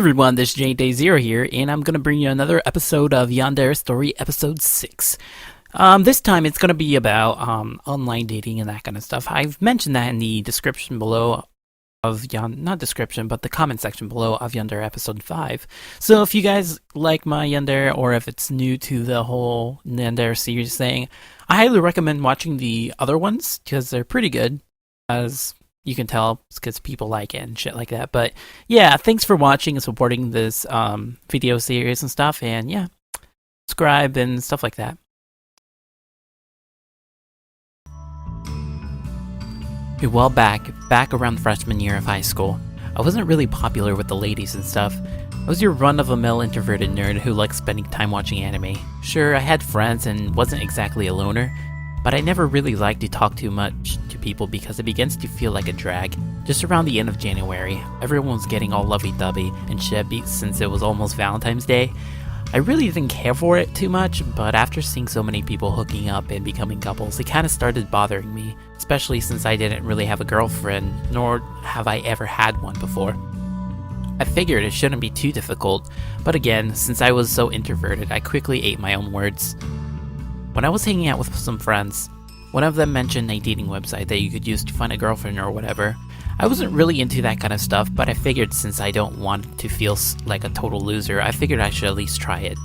Everyone, this is Day0 here, and I'm going to bring you another episode of Yandere Story, episode 6. This time it's going to be about online dating and that kind of stuff. I've mentioned that in the description below of not description, but the comment section below of Yandere episode 5. So if you guys like my Yandere, or if it's new to the whole Yandere series thing, I highly recommend watching the other ones, because they're pretty good, as you can tell, because people like it and shit like that. But yeah, thanks for watching and supporting this video series and stuff. And yeah, subscribe and stuff like that. A while back around freshman year of high school, I wasn't really popular with the ladies and stuff. I was your run-of-the-mill introverted nerd who liked spending time watching anime. Sure, I had friends and wasn't exactly a loner, but I never really liked to talk too much to people because it begins to feel like a drag. Just around the end of January, everyone was getting all lovey-dovey and shabby since it was almost Valentine's Day. I really didn't care for it too much, but after seeing so many people hooking up and becoming couples, it kinda started bothering me, especially since I didn't really have a girlfriend, nor have I ever had one before. I figured it shouldn't be too difficult, but again, since I was so introverted, I quickly ate my own words. When I was hanging out with some friends, one of them mentioned a dating website that you could use to find a girlfriend or whatever. I wasn't really into that kind of stuff, but I figured since I don't want to feel like a total loser, I figured I should at least try it.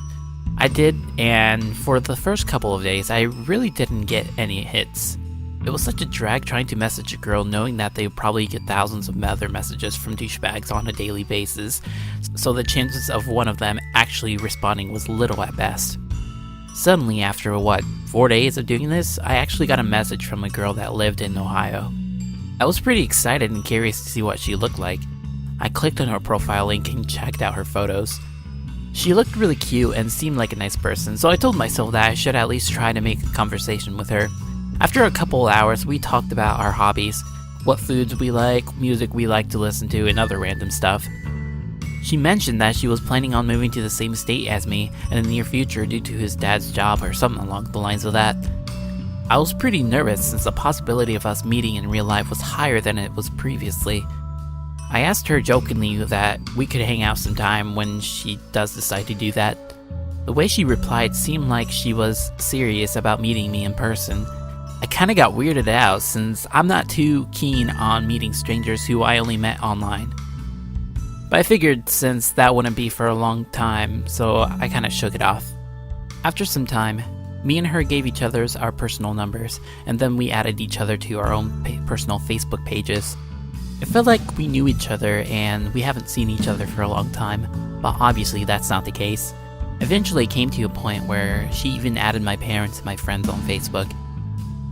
I did, and for the first couple of days, I really didn't get any hits. It was such a drag trying to message a girl knowing that they would probably get thousands of other messages from douchebags on a daily basis, so the chances of one of them actually responding was little at best. Suddenly, after 4 days of doing this, I actually got a message from a girl that lived in Ohio. I was pretty excited and curious to see what she looked like. I clicked on her profile link and checked out her photos. She looked really cute and seemed like a nice person, so I told myself that I should at least try to make a conversation with her. After a couple hours, we talked about our hobbies, what foods we like, music we like to listen to, and other random stuff. She mentioned that she was planning on moving to the same state as me in the near future due to his dad's job or something along the lines of that. I was pretty nervous since the possibility of us meeting in real life was higher than it was previously. I asked her jokingly that we could hang out sometime when she does decide to do that. The way she replied seemed like she was serious about meeting me in person. I kinda got weirded out since I'm not too keen on meeting strangers who I only met online. But I figured since that wouldn't be for a long time, so I kinda shook it off. After some time, me and her gave each other our personal numbers, and then we added each other to our own personal Facebook pages. It felt like we knew each other and we haven't seen each other for a long time, but obviously that's not the case. Eventually it came to a point where she even added my parents and my friends on Facebook.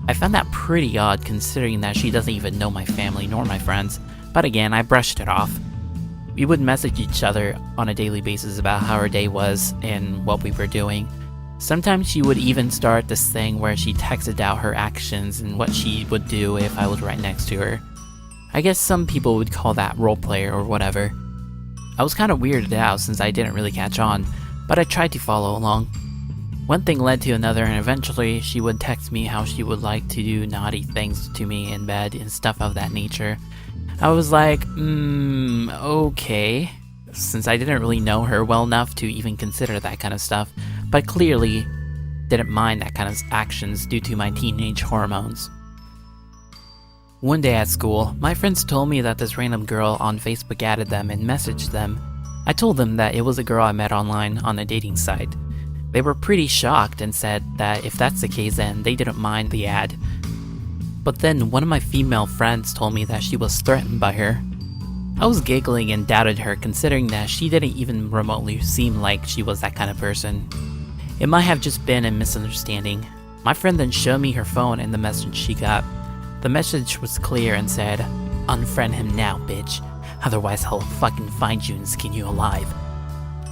I found that pretty odd considering that she doesn't even know my family nor my friends, but again, I brushed it off. We would message each other on a daily basis about how our day was and what we were doing. Sometimes she would even start this thing where she texted out her actions and what she would do if I was right next to her. I guess some people would call that roleplay or whatever. I was kind of weirded out since I didn't really catch on, but I tried to follow along. One thing led to another, and eventually she would text me how she would like to do naughty things to me in bed and stuff of that nature. I was like, okay, since I didn't really know her well enough to even consider that kind of stuff, but clearly didn't mind that kind of actions due to my teenage hormones. One day at school, my friends told me that this random girl on Facebook added them and messaged them. I told them that it was a girl I met online on a dating site. They were pretty shocked and said that if that's the case then they didn't mind the ad. But then one of my female friends told me that she was threatened by her. I was giggling and doubted her considering that she didn't even remotely seem like she was that kind of person. It might have just been a misunderstanding. My friend then showed me her phone and the message she got. The message was clear and said, "Unfriend him now, bitch. Otherwise I'll fucking find you and skin you alive."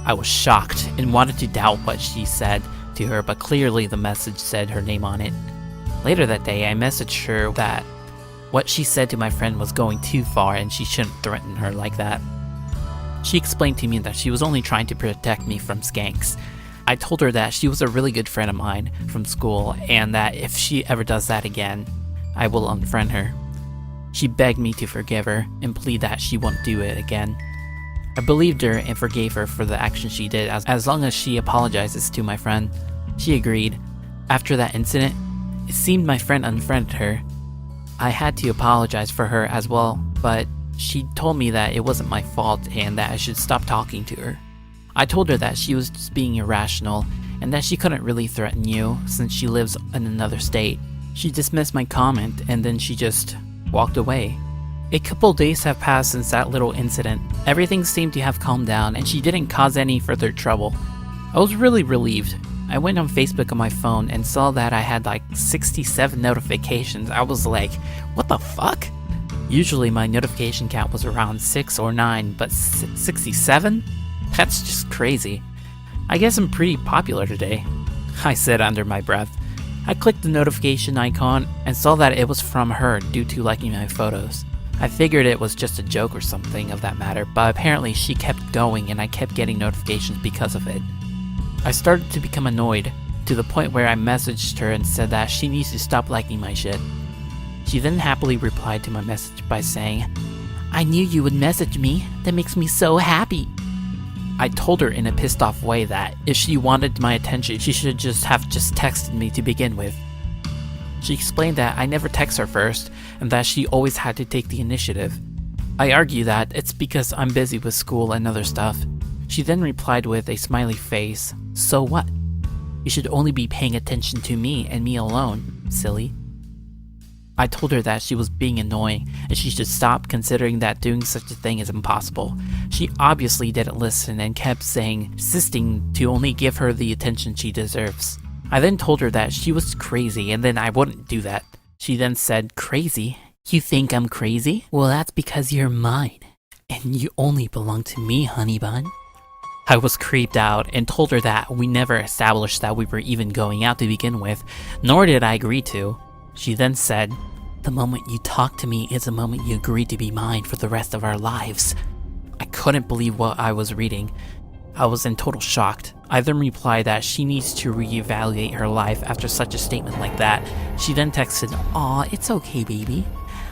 I was shocked and wanted to doubt what she said to her, but clearly the message said her name on it. Later that day, I messaged her that what she said to my friend was going too far and she shouldn't threaten her like that. She explained to me that she was only trying to protect me from skanks. I told her that she was a really good friend of mine from school and that if she ever does that again, I will unfriend her. She begged me to forgive her and plead that she won't do it again. I believed her and forgave her for the action she did as long as she apologizes to my friend. She agreed. After that incident, it seemed my friend unfriended her. I had to apologize for her as well, but she told me that it wasn't my fault and that I should stop talking to her. I told her that she was just being irrational and that she couldn't really threaten you since she lives in another state. She dismissed my comment and then she just walked away. A couple days have passed since that little incident. Everything seemed to have calmed down and she didn't cause any further trouble. I was really relieved. I went on Facebook on my phone and saw that I had like 67 notifications. I was like, what the fuck? Usually my notification count was around 6 or 9, but 67? That's just crazy. I guess I'm pretty popular today, I said under my breath. I clicked the notification icon and saw that it was from her due to liking my photos. I figured it was just a joke or something of that matter, but apparently she kept going and I kept getting notifications because of it. I started to become annoyed, to the point where I messaged her and said that she needs to stop liking my shit. She then happily replied to my message by saying, "I knew you would message me. That makes me so happy." I told her in a pissed off way that if she wanted my attention, she should have texted me to begin with. She explained that I never text her first and that she always had to take the initiative. I argue that it's because I'm busy with school and other stuff. She then replied with a smiley face, "So what? You should only be paying attention to me and me alone, silly." I told her that she was being annoying and she should stop considering that doing such a thing is impossible. She obviously didn't listen and kept insisting to only give her the attention she deserves. I then told her that she was crazy and then I wouldn't do that. She then said, "Crazy? You think I'm crazy? Well, that's because you're mine. And you only belong to me, honey bun." I was creeped out and told her that we never established that we were even going out to begin with, nor did I agree to. She then said, "The moment you talk to me is the moment you agree to be mine for the rest of our lives." I couldn't believe what I was reading. I was in total shock. I then replied that she needs to reevaluate her life after such a statement like that. She then texted, "Aw, it's okay, baby.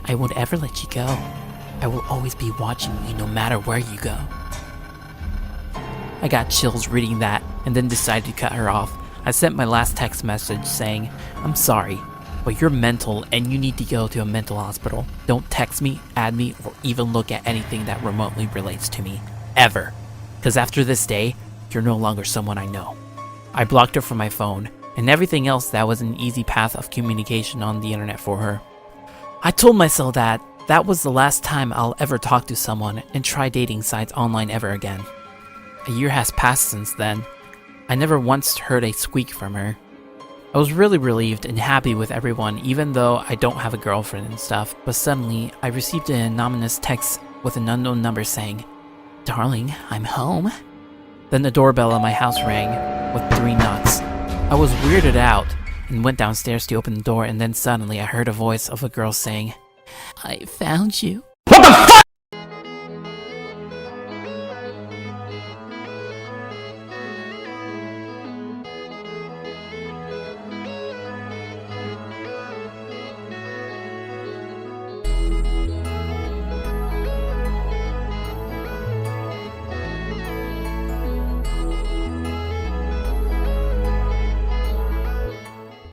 I won't ever let you go. I will always be watching you no matter where you go." I got chills reading that and then decided to cut her off. I sent my last text message saying, "I'm sorry, but you're mental and you need to go to a mental hospital. Don't text me, add me, or even look at anything that remotely relates to me. Ever. Because after this day, you're no longer someone I know." I blocked her from my phone and everything else that was an easy path of communication on the internet for her. I told myself that that was the last time I'll ever talk to someone and try dating sites online ever again. A year has passed since then. I never once heard a squeak from her. I was really relieved and happy with everyone, even though I don't have a girlfriend and stuff, but suddenly I received an anonymous text with an unknown number saying, "Darling, I'm home." Then the doorbell at my house rang with 3 knocks. I was weirded out and went downstairs to open the door, and then suddenly I heard a voice of a girl saying, "I found you." What the fuck?